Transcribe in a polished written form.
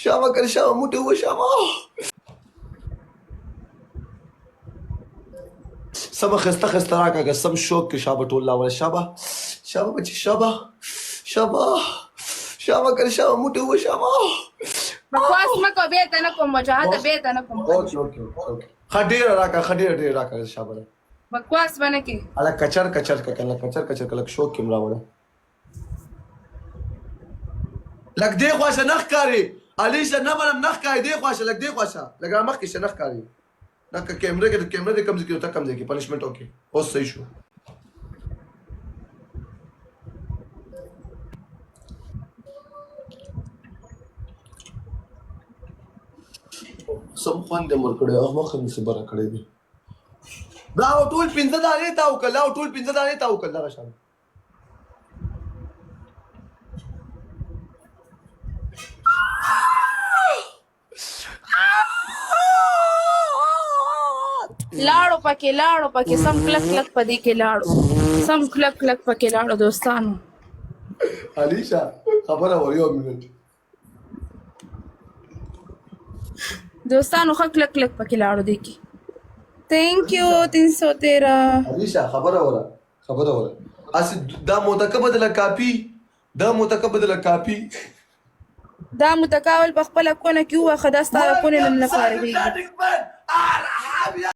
شابه کنه شابه موټی و شابه سمه خسته خسته راکاږه سم شوق کې شابه ټول لاوله شابه شابه بچي شابه شابه شابه کنه شابه موټی و شابه بکواس مه کوه بېرته نه کوم وجاهته بېرته نه کوم اوکې اوکې اوکې ښه ډېره راکړه ښه ډېره راکړه شابه بکواس به نه کوې هله کچر کچر که کنه کچر کچر که لږ شوق کې م راوړه لږ دې خوا شه نه ښکاري علیشه نه منم نه ښکاري دې خوا شه لږ دې خوا شه لږ را مخکې شه نه ښکاري نه که کیمره کې کیمره دې کم ځای کې ته کم ځای کې پنشمنټ وکړې اوس صحیح شو سم خوند دې مر کړی او مخه مې صبره کړی دی دا ټول 15 دانې تاو کړل دا ټول 15 دانې تاو کړل دغه شان لاړو پکې سم کلک کلک پدې کې لاړو سم کلک کلک پکې لاړو دوستانو علیشه خبره ور یو منټ دوستانو ښه کلک کلک پکې لاړو دی کې thank you 313 علیشه خبره وره اسی دا متکبه د کاپی دا متکاول په خپل کونه کې وخه دا ستاره کونه نن نه فارغېږي